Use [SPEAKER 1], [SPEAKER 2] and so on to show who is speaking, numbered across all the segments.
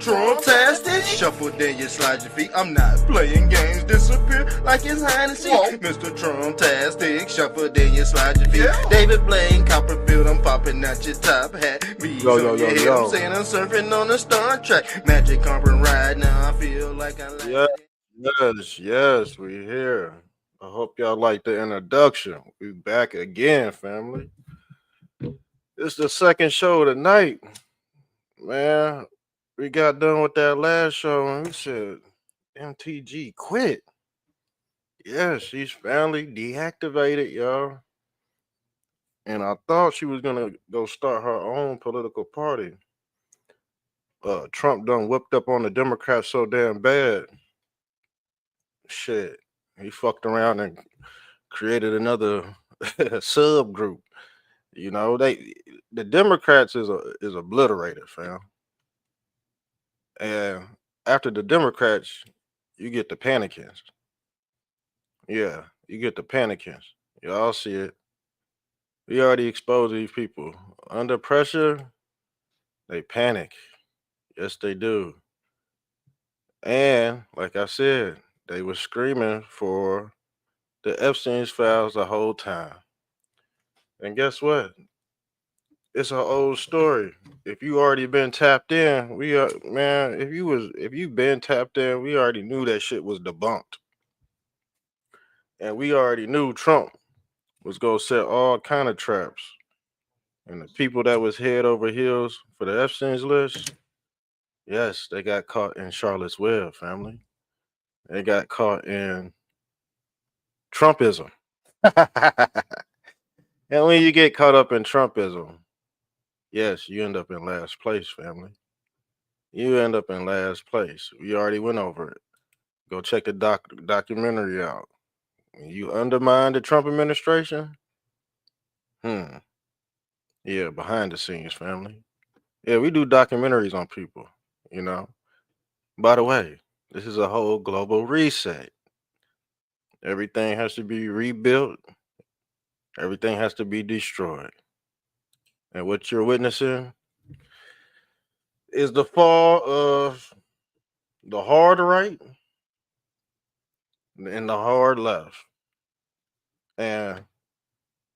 [SPEAKER 1] Trump-tastic, shuffle then you slide your feet. I'm not playing games, disappear like it's hide and seek. Mr. Trump-tastic, shuffle then you slide your feet. Yeah. David Blaine, Copperfield, I'm popping out your top hat. Bees on your head, I'm saying I'm surfing on a Star Trek. Magic carpet ride, now I feel like I like it.
[SPEAKER 2] Yes, we here. I hope y'all like the introduction. We back again, family. It's the second show of the night. Man, we got done with that last show and we said MTG quit. Yeah, she's finally deactivated, y'all. And I thought she was gonna go start her own political party. Trump done whipped up on the Democrats so damn bad. Shit, he fucked around and created another subgroup. You know, the Democrats is obliterated, fam. And after the Democrats, you get the panicans. Yeah, you get the panicans. Y'all see it. We already exposed these people. Under pressure, they panic. Yes, they do. And like I said, they were screaming for the Epstein's files the whole time. And guess what? It's an old story. If you already been tapped in, we are man. If you been tapped in, we already knew that shit was debunked, and we already knew Trump was gonna set all kind of traps. And the people that was head over heels for the Epstein's list, yes, they got caught in Charlotte's Web, family. They got caught in Trumpism. And when you get caught up in Trumpism, yes, you end up in last place, family. You end up in last place. We already went over it. Go check the documentary out. When you undermine the Trump administration, hmm, yeah, behind the scenes, family. Yeah, we do documentaries on people, you know. By the way, this is a whole global reset. Everything has to be rebuilt, everything has to be destroyed. And what you're witnessing is the fall of the hard right and the hard left. And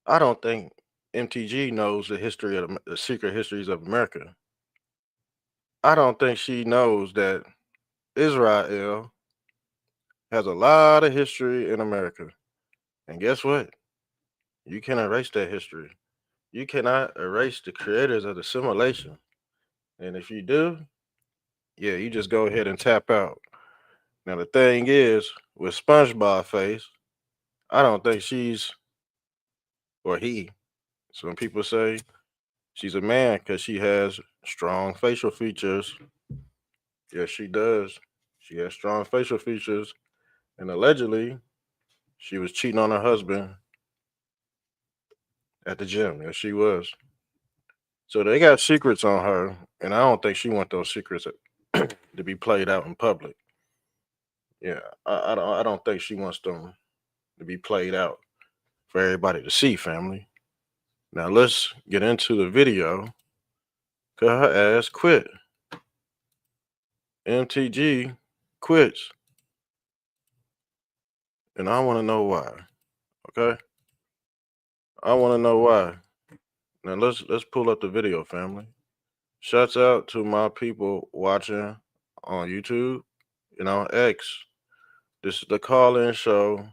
[SPEAKER 2] I don't think MTG knows the history of the secret histories of America. I don't think she knows that Israel has a lot of history in America. And guess what? You can't erase that history. You cannot erase the creators of the simulation. And if you do, yeah, you just go ahead and tap out. Now the thing is, with SpongeBob face, I don't think she's or he. Some people say she's a man because she has strong facial features. Yes, she does. She has strong facial features. And allegedly, she was cheating on her husband at the gym. Yes, she was. So they got secrets on her, and I don't think she want those secrets to be played out in public. Yeah, I don't think she wants them to be played out for everybody to see, family. Now let's get into the video. Cause her ass quit. MTG quits, and I want to know why. Okay, I want to know why. Now let's pull up the video, family. Shouts out to my people watching on YouTube and on X. This is the call-in show.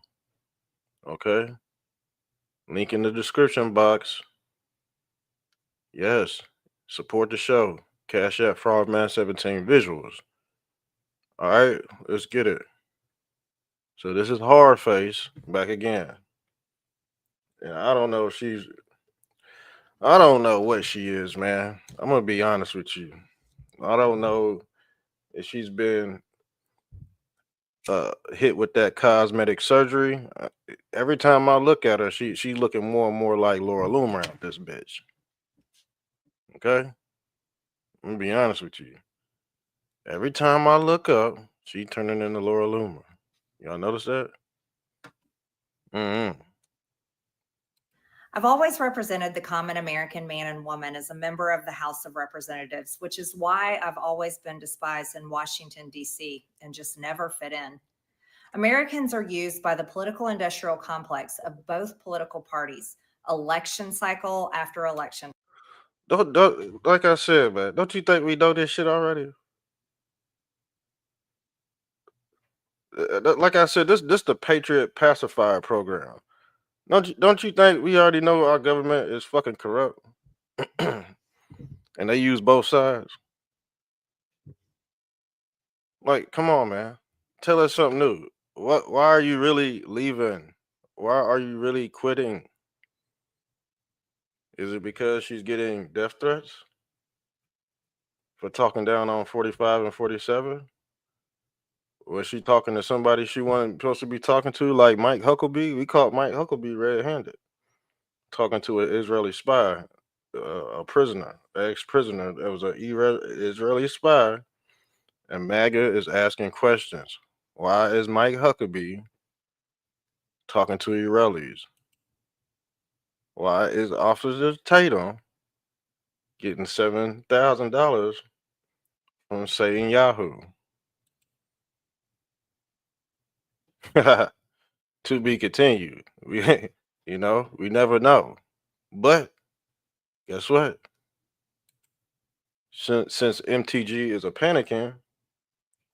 [SPEAKER 2] Okay, link in the description box. Yes, support the show. Cash App Frogman 17 visuals. All right, let's get it. So this is Hardface back again. And I don't know if I don't know what she is, man. I'm gonna be honest with you. I don't know if she's been hit with that cosmetic surgery. Every time I look at her, she's looking more and more like Laura Loomer out this bitch. Okay, I'm gonna be honest with you. Every time I look up, she turning into Laura Loomer. Y'all notice that? Mm-hmm.
[SPEAKER 3] I've always represented the common American man and woman as a member of the House of Representatives, which is why I've always been despised in Washington, D.C., and just never fit in. Americans are used by the political industrial complex of both political parties, election cycle after election.
[SPEAKER 2] Don't like I said, man. Don't you think we know this shit already? Like I said, this the Patriot Pacifier program. Don't you think we already know our government is fucking corrupt, and they use both sides? Like, come on, man. Tell us something new. What? Why are you really leaving? Why are you really quitting? Is it because she's getting death threats for talking down on 45 and 47? Was she talking to somebody she wasn't supposed to be talking to, like Mike Huckabee? We caught Mike Huckabee red-handed talking to an Israeli spy, a prisoner, ex-prisoner that was an Israeli spy, and MAGA is asking questions. Why is Mike Huckabee talking to Israelis? Why is Officer Tatum getting $7,000 from saying Yahoo? To be continued. We never know. But guess what? Since MTG is a panicking,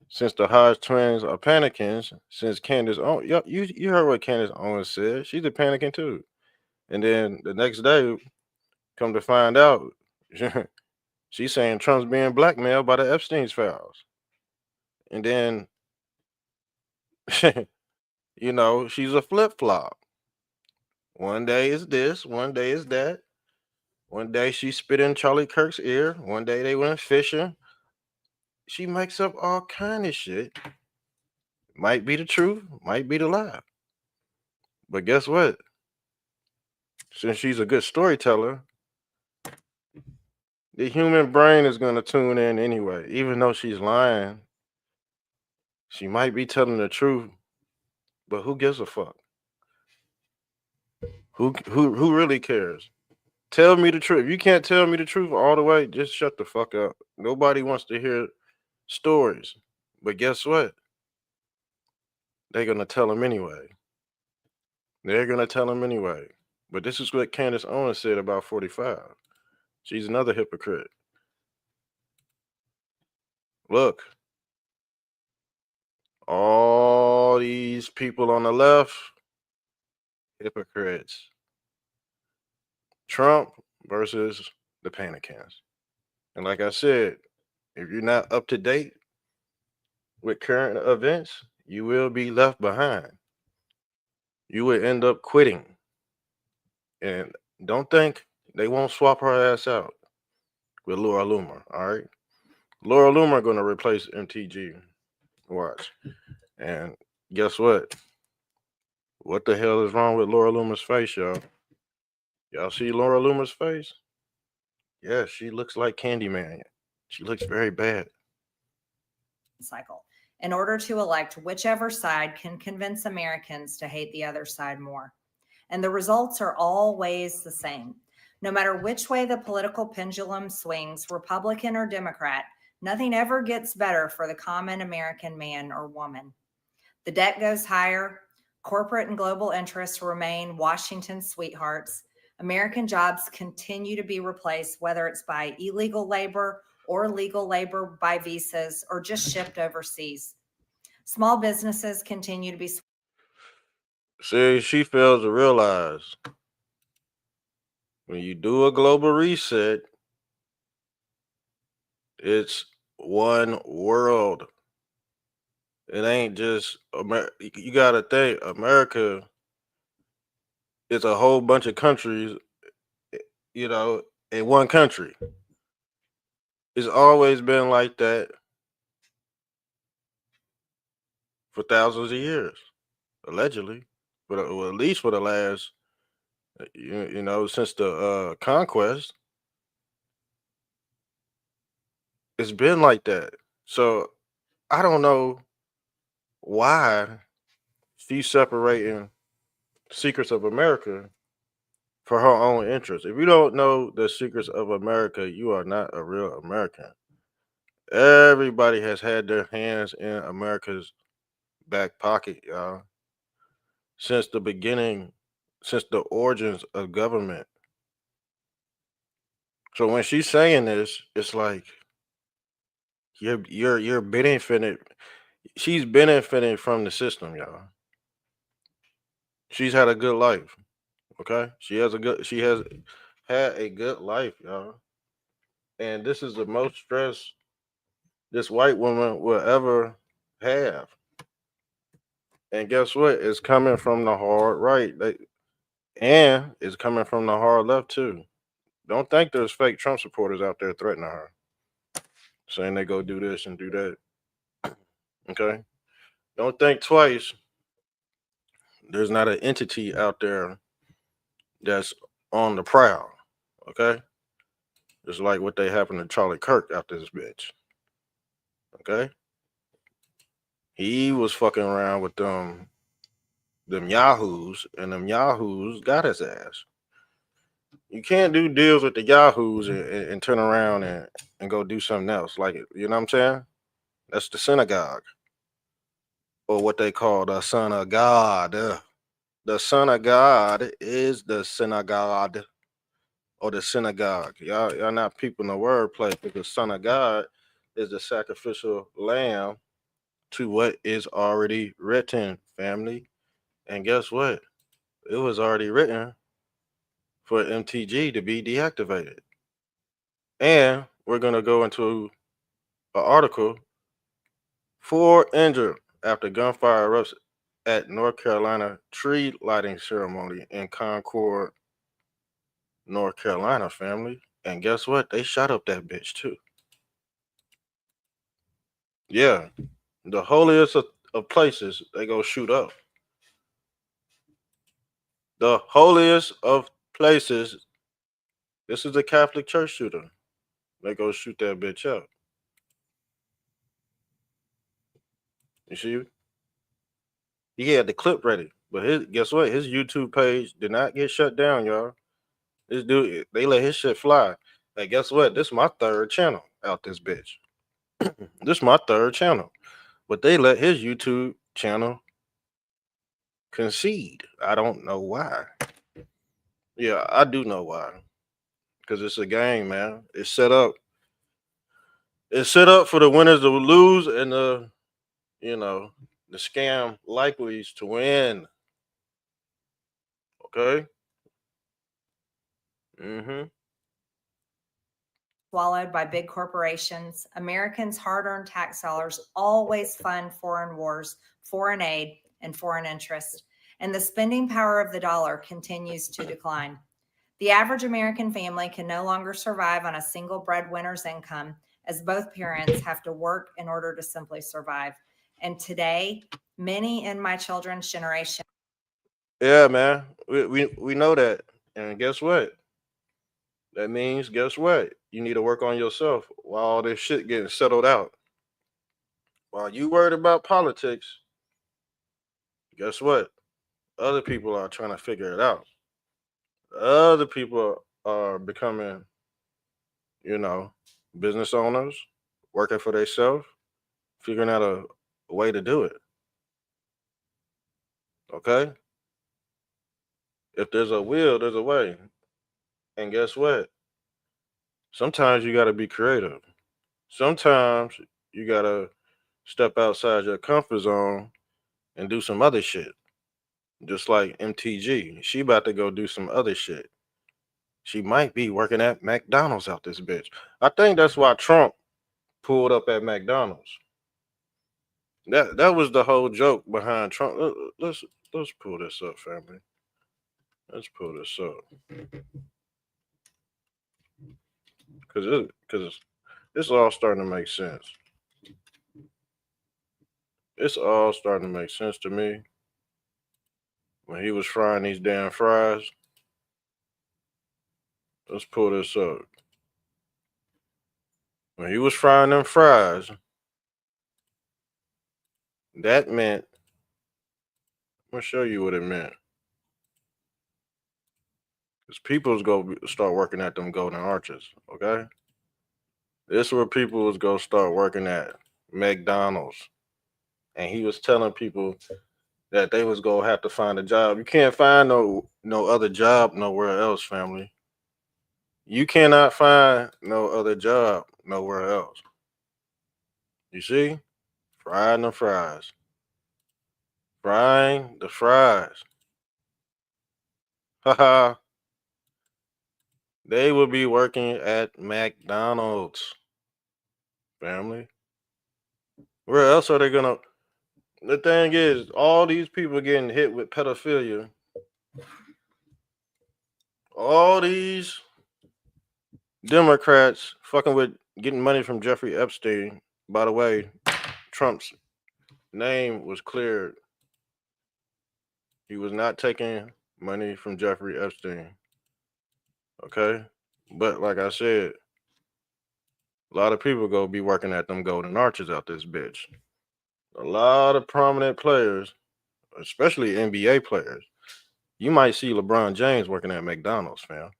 [SPEAKER 2] since the Hodge twins are panicking, since Candace Owens, you heard what Candace Owens said. She's a panicking too. And then the next day, come to find out, she's saying Trump's being blackmailed by the Epstein's files. And then, she's a flip flop. One day is this, one day is that. One day she spit in Charlie Kirk's ear. One day they went fishing. She makes up all kind of shit. Might be the truth, might be the lie. But guess what? Since she's a good storyteller, the human brain is going to tune in anyway. Even though she's lying, she might be telling the truth, but who gives a fuck? Who really cares? Tell me the truth. If you can't tell me the truth all the way, just shut the fuck up. Nobody wants to hear stories. But guess what? They're going to tell them anyway. They're going to tell them anyway. But this is what Candace Owens said about 45. She's another hypocrite. Look, all these people on the left, hypocrites. Trump versus the Panicans. And like I said, if you're not up to date with current events, you will be left behind. You will end up quitting. And don't think they won't swap her ass out with Laura Loomer, all right? Laura Loomer going to replace MTG. Watch. And guess what? What the hell is wrong with Laura Loomer's face, y'all? Y'all see Laura Loomer's face? Yeah, she looks like Candyman. She looks very bad.
[SPEAKER 3] Cycle in order to elect whichever side can convince Americans to hate the other side more. And the results are always the same. No matter which way the political pendulum swings, Republican or Democrat, nothing ever gets better for the common American man or woman. The debt goes higher. Corporate and global interests remain Washington's sweethearts. American jobs continue to be replaced, whether it's by illegal labor or legal labor by visas or just shipped overseas. Small businesses continue to be.
[SPEAKER 2] See, she fails to realize when you do a global reset, it's one world. It ain't just America. You got to think America is a whole bunch of countries, in one country. It's always been like that for thousands of years, allegedly, but well, at least for the last, since the conquest, it's been like that. So I don't know why she's separating Secrets of America for her own interest. If you don't know the secrets of America, you are not a real American. Everybody has had their hands in America's back pocket, y'all, since the beginning, since the origins of government. So when she's saying this, it's like you're benefiting. She's benefiting from the system, y'all. She's had a good life. Okay, she has had a good life, y'all. And this is the most stress this white woman will ever have. And guess what? It's coming from the hard right. And it's coming from the hard left too. Don't think there's fake Trump supporters out there threatening her, saying they go do this and do that. Okay? Don't think twice. There's not an entity out there that's on the prowl. Okay? Just like what they happened to Charlie Kirk out this bitch. Okay? He was fucking around with them yahoos, and them yahoos got his ass. You can't do deals with the yahoos and turn around and go do something else. Like, you know what I'm saying? That's the synagogue, or what they call the son of God. The son of God is the synagogue, or the synagogue. Y'all not peeping the wordplay, because the son of God is the sacrificial lamb to what is already written, family. And guess what? It was already written for MTG to be deactivated. And we're going to go into an article: 4 injured after gunfire erupts at North Carolina tree lighting ceremony in Concord, North Carolina, family. And guess what? They shot up that bitch too. Yeah, the holiest of places, they go shoot up. The holiest of places, this is a Catholic church shooter. They go shoot that bitch up. You see? He had the clip ready, but guess what? His YouTube page did not get shut down, y'all. This dude, they let his shit fly. And guess what? This is my 3rd channel out this bitch. This is my 3rd channel. But they let his YouTube channel concede. I don't know why. Yeah, I do know why. Because it's a game, man. It's set up. It's set up for the winners to lose and the scam likelies to win. Okay? Mm-hmm.
[SPEAKER 3] Swallowed by big corporations, Americans' hard-earned tax dollars always fund foreign wars, foreign aid, and foreign interest, and the spending power of the dollar continues to decline. The average American family can no longer survive on a single breadwinner's income, as both parents have to work in order to simply survive. And today, many in my children's generation.
[SPEAKER 2] Yeah, man. We know that. And guess what? That means, guess what? You need to work on yourself while all this shit getting settled out. While you worried about politics, guess what? Other people are trying to figure it out. Other people are becoming, you know, business owners, working for themselves, figuring out a way to do it. Okay? If there's a will, there's a way. And guess what? Sometimes you got to be creative. Sometimes you got to step outside your comfort zone and do some other shit. Just like MTG. She about to go do some other shit. She might be working at McDonald's out this bitch. I think that's why Trump pulled up at McDonald's. That was the whole joke behind Trump. Let's pull this up, family. Let's pull this up. Because it's all starting to make sense. It's all starting to make sense to me. When he was frying these damn fries. Let's pull this up. When he was frying them fries, that meant, I'm gonna show you what it meant. It's people's go start working at them golden arches. Okay, this is where people was go start working at McDonald's, and he was telling people that they was gonna have to find a job. You can't find no other job nowhere else, family. You cannot find no other job nowhere else. You see, frying the fries, frying the fries. Haha. They will be working at McDonald's, family. Where else are they gonna? The thing is, all these people getting hit with pedophilia. All these Democrats fucking with getting money from Jeffrey Epstein. By the way, Trump's name was cleared. He was not taking money from Jeffrey Epstein. Okay? But like I said, a lot of people go be working at them golden arches out this bitch. A lot of prominent players, especially NBA players. You might see LeBron James working at McDonald's, fam.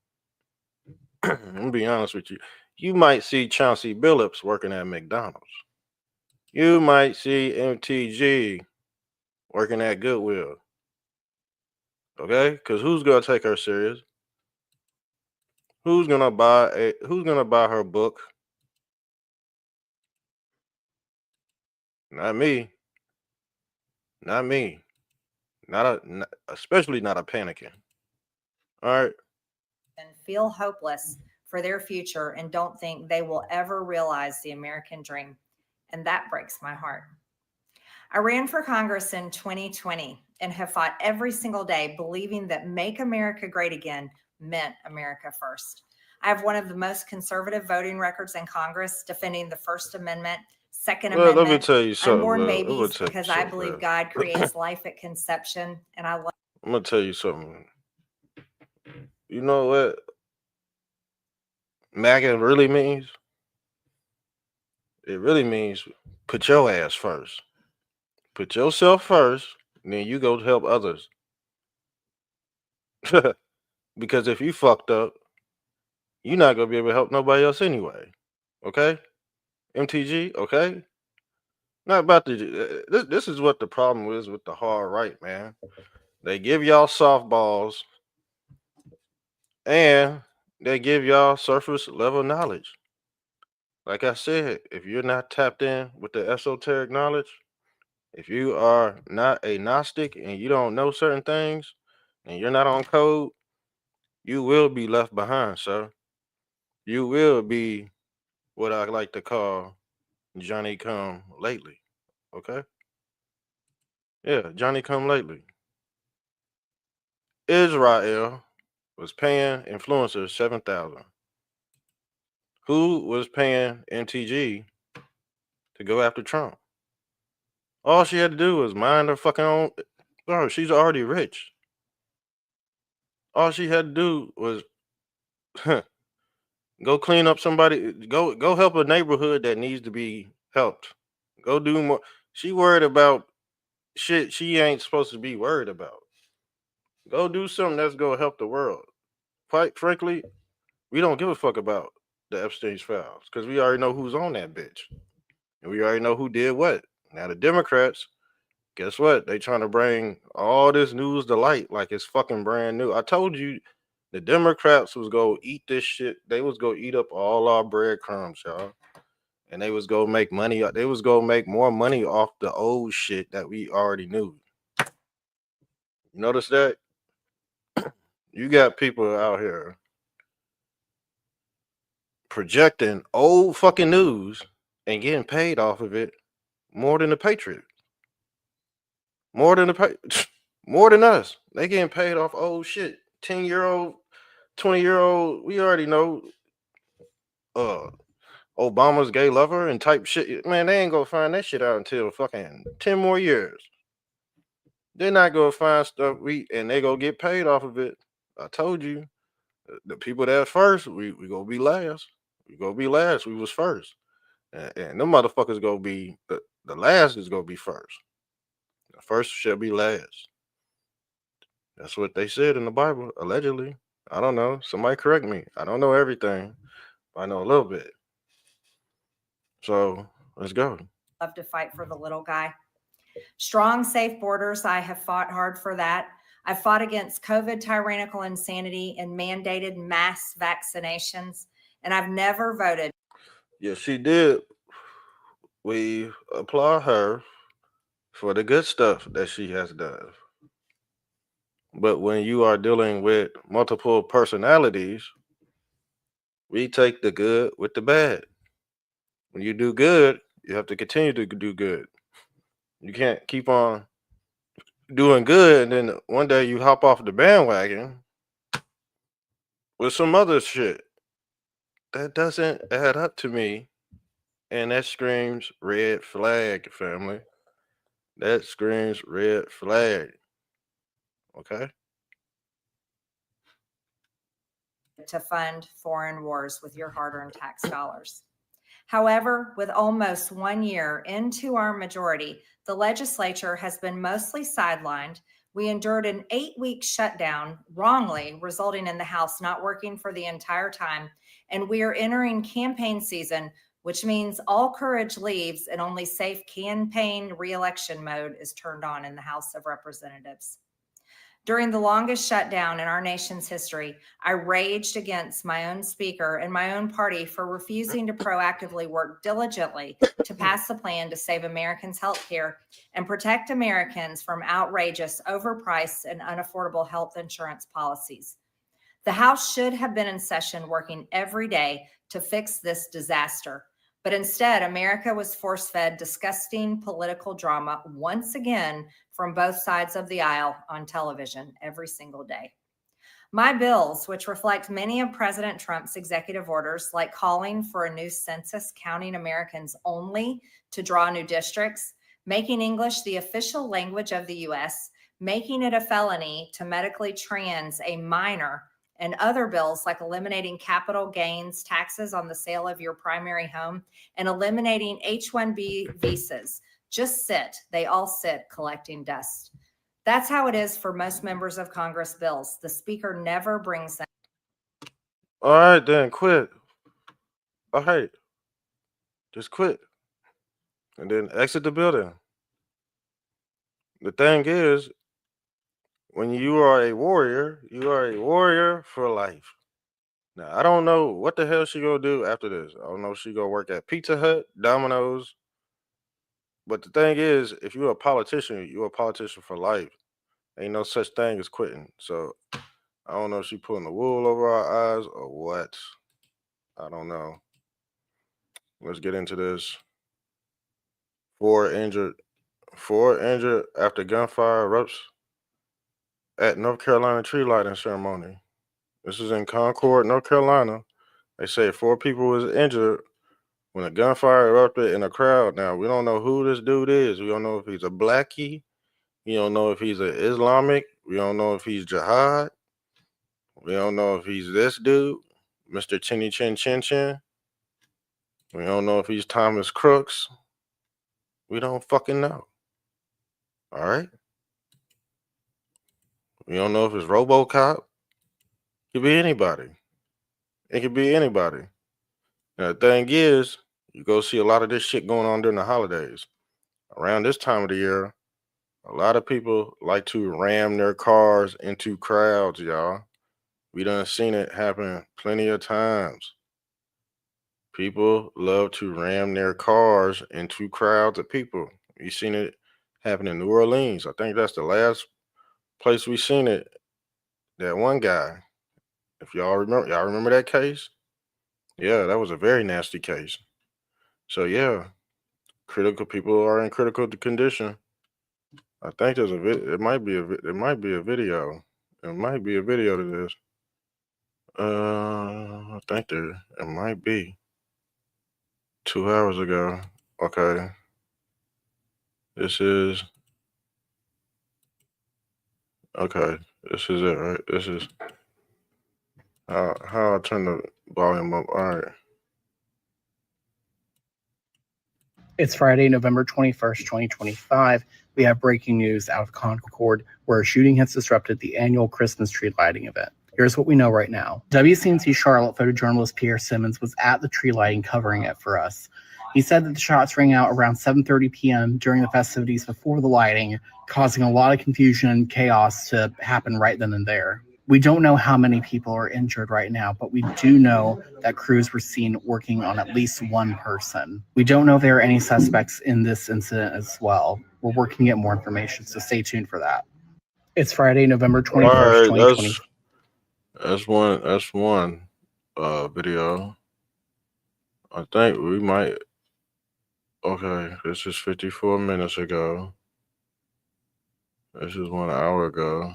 [SPEAKER 2] I'm gonna be honest with you. You might see Chauncey Billups working at McDonald's. You might see MTG working at Goodwill. Okay? Because who's gonna take her serious? Who's gonna buy her book? Not me. Not me. Especially not a panicking. All right.
[SPEAKER 3] And feel hopeless for their future and don't think they will ever realize the American dream. And that breaks my heart. I ran for Congress in 2020 and have fought every single day believing that Make America Great Again meant America first. I have one of the most conservative voting records in Congress, defending the First Amendment, Second Amendment,
[SPEAKER 2] let me tell you something.
[SPEAKER 3] unborn babies, because I believe God creates life at conception, and I love.
[SPEAKER 2] I'm gonna tell you something. You know what MAGA really means? It really means put your ass first. Put yourself first, and then you go help others. Because if you fucked up, you're not gonna be able to help nobody else anyway. Okay? MTG, okay? Not about to. This is what the problem is with the hard right, man. They give y'all softballs, and they give y'all surface level knowledge. Like I said, if you're not tapped in with the esoteric knowledge, if you are not a Gnostic and you don't know certain things, and you're not on code, you will be left behind, sir. You will be what I like to call Johnny come lately. Okay? Yeah, Johnny come lately. Israel was paying influencers 7,000. Who was paying MTG to go after Trump? All she had to do was mind her fucking own. Bro, she's already rich. All she had to do was go clean up somebody. Go help a neighborhood that needs to be helped. Go do more. She worried about shit she ain't supposed to be worried about. Go do something that's gonna help the world. Quite frankly, we don't give a fuck about the Epstein's files because we already know who's on that bitch, and we already know who did what. Now the Democrats, guess what? They trying to bring all this news to light like it's fucking brand new. I told you the Democrats was go eat this shit. They was go eat up all our breadcrumbs, y'all. And they was go make money. They was go make more money off the old shit that we already knew. You notice that? You got people out here projecting old fucking news and getting paid off of it more than the Patriot. More than more than us. They getting paid off old shit. 10-year-old, 20-year-old, we already know Obama's gay lover and type shit. Man, they ain't gonna find that shit out until fucking 10 more years. They're not gonna find stuff and they gonna get paid off of it. I told you, the people that first, we gonna be last. We gonna be last. We was first. And them motherfuckers gonna be the last is gonna be first. The first shall be last. That's what they said in the Bible, allegedly. I don't know. Somebody correct me. I don't know everything, but I know a little bit. So let's go.
[SPEAKER 3] Love to fight for the little guy. Strong, safe borders. I have fought hard for that. I've fought against COVID tyrannical insanity and mandated mass vaccinations, and I've never voted.
[SPEAKER 2] Yeah, she did. We applaud her for the good stuff that she has done. But when you are dealing with multiple personalities, we take the good with the bad. When you do good, you have to continue to do good. You can't keep on doing good and then one day you hop off the bandwagon with some other shit. That doesn't add up to me. And that screams red flag, family. That screams red flag. Okay?
[SPEAKER 3] To fund foreign wars with your hard-earned tax dollars. However, with almost 1 year into our majority, the legislature has been mostly sidelined. We endured an 8-week shutdown, wrongly resulting in the House not working for the entire time. And we are entering campaign season, which means all courage leaves and only safe campaign re-election mode is turned on in the House of Representatives. During the longest shutdown in our nation's history, I raged against my own speaker and my own party for refusing to proactively work diligently to pass a plan to save Americans' health care and protect Americans from outrageous, overpriced, and unaffordable health insurance policies. The House should have been in session working every day to fix this disaster. But instead, America was force-fed disgusting political drama once again from both sides of the aisle on television every single day. My bills, which reflect many of President Trump's executive orders, like calling for a new census counting Americans only to draw new districts, making English the official language of the U.S., making it a felony to medically trans a minor, and other bills like eliminating capital gains taxes on the sale of your primary home and eliminating H-1B visas. Just sit. They all sit collecting dust. That's how it is for most members of Congress bills. The speaker never brings them.
[SPEAKER 2] All right, then quit. All right. Just quit. And then exit the building. The thing is, when you are a warrior for life. Now, I don't know what the hell she gonna do after this. I don't know if she gonna work at Pizza Hut, Domino's. But the thing is, if you're a politician for life. Ain't no such thing as quitting. So I don't know if she pulling the wool over our eyes or what. I don't know. Let's get into this. 4 injured after gunfire erupts at North Carolina tree lighting ceremony. This is in Concord, North Carolina. They say 4 people was injured when a gunfire erupted in a crowd. Now, we don't know who this dude is. We don't know if he's a blackie. We don't know if he's an Islamic. We don't know if he's jihad. We don't know if he's this dude, Mr. Chinny Chin Chin Chin. We don't know if he's Thomas Crooks. We don't fucking know. All right? We don't know if it's RoboCop. It could be anybody. It could be anybody. Now, the thing is, you go see a lot of this shit going on during the holidays. Around this time of the year, a lot of people like to ram their cars into crowds, y'all. We done seen it happen plenty of times. People love to ram their cars into crowds of people. We seen it happen in New Orleans. I think that's the last place we seen it. That one guy. If y'all remember that case? Yeah, that was a very nasty case. So yeah, critical people are in critical condition. I think there's it might be a video. It might be a video to this. I think it might be 2 hours ago. Okay. This is okay. This is it, right? This is how I turn the volume up. All right.
[SPEAKER 4] It's Friday, November 21st, 2025. We have breaking news out of Concord, where a shooting has disrupted the annual Christmas tree lighting event. Here's what we know right now. WCNC Charlotte photojournalist Pierre Simmons was at the tree lighting covering it for us. He said that the shots rang out around 7:30 p.m. during the festivities before the lighting, causing a lot of confusion and chaos to happen right then and there. We don't know how many people are injured right now, but we do know that crews were seen working on at least one person. We don't know if there are any suspects in this incident as well. We're working to get more information, so stay tuned for that. It's Friday, November 21st, 2020.
[SPEAKER 2] That's one video. I think we might. Okay, this is 54 minutes ago. This is 1 hour ago.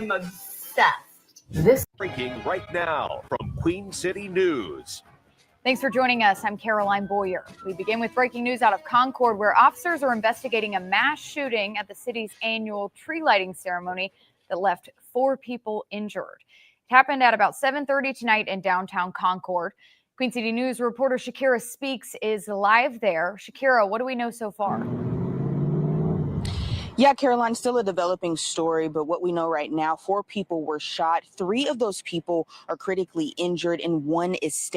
[SPEAKER 5] I'm obsessed. This breaking right now from Queen City News.
[SPEAKER 6] Thanks for joining us. I'm Caroline Boyer. We begin with breaking news out of Concord, where officers are investigating a mass shooting at the city's annual tree lighting ceremony that left 4 people injured. It happened at about 7:30 tonight in downtown Concord. Queen City News reporter Shakira Speaks is live there. Shakira, what do we know so far?
[SPEAKER 7] Yeah, Caroline, still a developing story, but what we know right now, 4 people were shot. 3 of those people are critically injured, and 1 is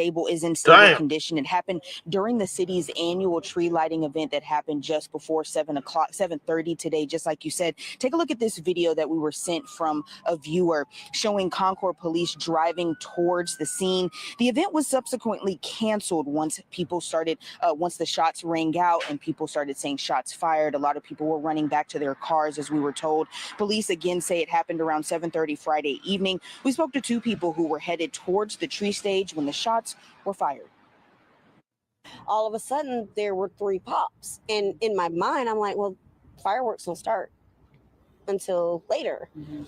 [SPEAKER 7] in stable condition. It happened during the city's annual tree lighting event that happened just before 7:30 today, just like you said. Take a look at this video that we were sent from a viewer showing Concord police driving towards the scene. The event was subsequently canceled once the shots rang out and people started saying shots fired. A lot of people were running back to their cars, as we were told. Police again say it happened around 7:30 Friday evening. We spoke to 2 people who were headed towards the tree stage when the shots were fired.
[SPEAKER 8] All of a sudden, there were 3 pops. And in my mind, I'm like, well, fireworks don't start until later. Mm-hmm.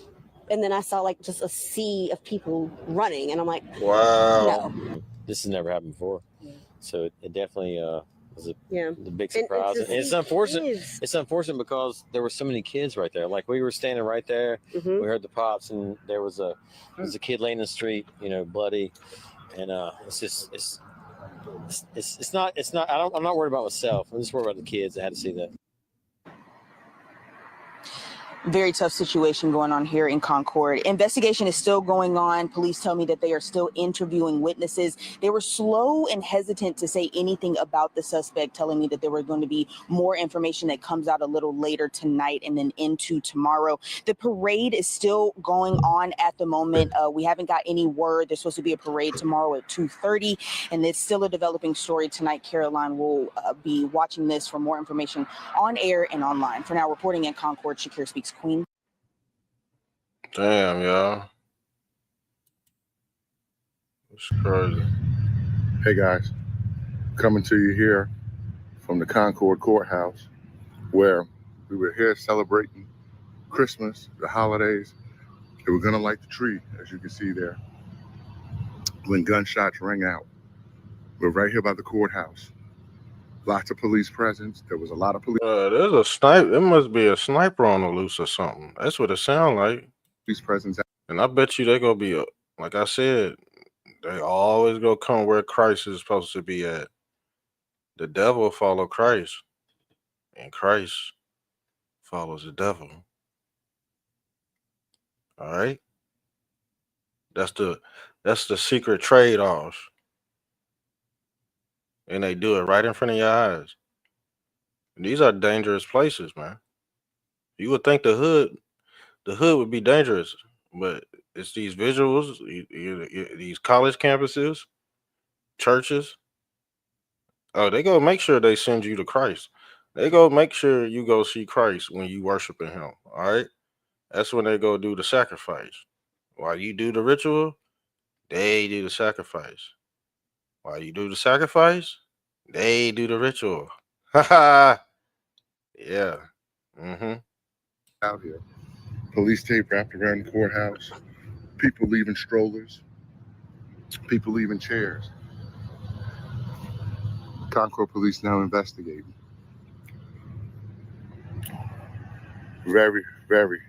[SPEAKER 8] And then I saw like just a sea of people running. And I'm like,
[SPEAKER 2] wow.
[SPEAKER 8] No.
[SPEAKER 9] This has never happened before. Yeah. So it definitely was the big
[SPEAKER 8] And
[SPEAKER 9] surprise. And it's unfortunate. It's unfortunate because there were so many kids right there. Like we were standing right there. Mm-hmm. We heard the pops, and there was a kid laying in the street, bloody. And it's not. I'm not worried about myself. I'm just worried about the kids that had to see that.
[SPEAKER 7] Very tough situation going on here in Concord. Investigation is still going on. Police tell me that they are still interviewing witnesses. They were slow and hesitant to say anything about the suspect, telling me that there were going to be more information that comes out a little later tonight and then into tomorrow. The parade is still going on at the moment. We haven't got any word. There's supposed to be a parade tomorrow at 2:30, and it's still a developing story tonight. Caroline will be watching this for more information on air and online. For now, reporting in Concord, Shakira Speaks, Queen.
[SPEAKER 2] Damn, y'all. It's crazy.
[SPEAKER 10] Hey guys, coming to you here from the Concord Courthouse, where we were here celebrating Christmas, the holidays. They were gonna light the tree, as you can see there, when gunshots rang out. We're right here by the courthouse. Lots of police presence. There was a lot of police.
[SPEAKER 2] There's a sniper. There must be a sniper on the loose or something. That's what it sounds like.
[SPEAKER 10] Police presence.
[SPEAKER 2] And I bet you they're gonna be like I said, they always gonna come where Christ is supposed to be at. The devil follow Christ, and Christ follows the devil. All right, that's the secret trade-off, and they do it right in front of your eyes. And these are dangerous places, man. You would think the hood would be dangerous, but it's these visuals, these college campuses, churches. Oh, they go make sure they send you to Christ. They go make sure you go see Christ when you worshiping him. All right. That's when they go do the sacrifice. While you do the ritual, they do the sacrifice. While you do the sacrifice, they do the ritual. Ha ha. Yeah. Mm-hmm.
[SPEAKER 10] Out here. Police tape wrapped around the courthouse. People leaving strollers. People leaving chairs. Concord police now investigating. Very, very.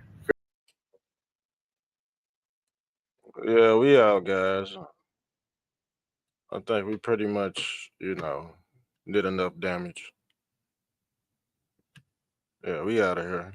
[SPEAKER 2] Yeah, we out, guys. I think we pretty much, did enough damage. Yeah, we out of here.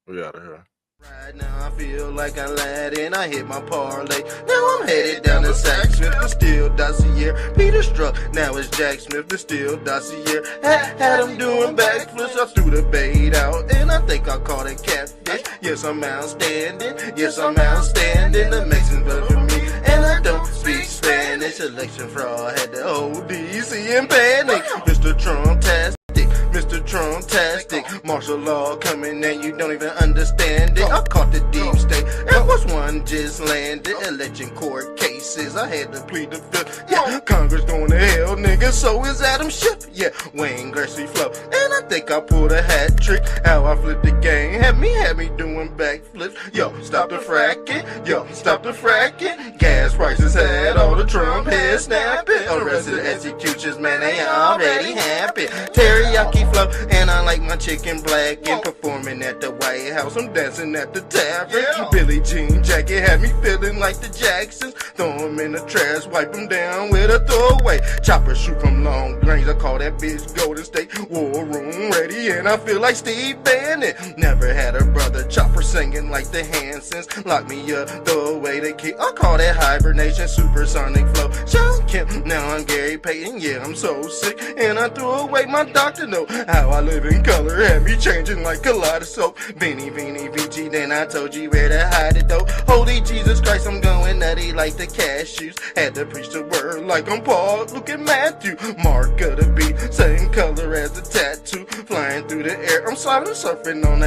[SPEAKER 2] We out of here.
[SPEAKER 1] Right now I feel like I lied and I hit my parlay. Now I'm headed down to Sack Smith, the Steel Dossier. Peter Struck, now it's Jack Smith, the Steel Dossier. Had him doing backflips, I threw the bait out and I think I caught a catfish. Yes, I'm outstanding, yes, I'm outstanding. The Mexicans voted for me and I don't speak Spanish. Election fraud had the whole DC in panic. Mr. Trump-tastic, Mr. Trump-tastic. Martial law coming and you don't even understand it. I caught the deep state. Air Force One just landed. Election court cases. I had to plead the fifth. Yeah, Congress going to hell, nigga. So is Adam Schiff. Yeah, Wayne Gretzky flow. And I think I pulled a hat trick. How I flipped the game. Had me doing backflips. Yo, stop the fracking. Yo, stop the fracking. Gas prices had all the Trump heads snapping. Arrested executions, man, they already happy. Teriyaki flow, and I like my chicken black. And performing at the White House, I'm dancing at the tavern. Billie Jean jacket had me feeling like the Jacksons. Throw them in the trash, wipe them down with a throwaway. Chopper shoot from long range, I call that bitch Golden State. War room ready, and I feel like Steve Bannon. Never had a brother chopper singing like the Hansons. Lock me up, throw away the key. I call that hibernation, supersonic flow. Sean Kemp, now I'm Gary Payton. Yeah, I'm so sick, and I threw away my doctor note. How I live in color had me changing like kaleidoscope. Beanie, VG, then I told you where to hide it though. Holy Jesus Christ, I'm going nutty like the cashews. Had to preach the word like I'm Paul, look at Matthew. Mark of the beat, same color as the tattoo. Flying through the air, I'm sliding surfing on that.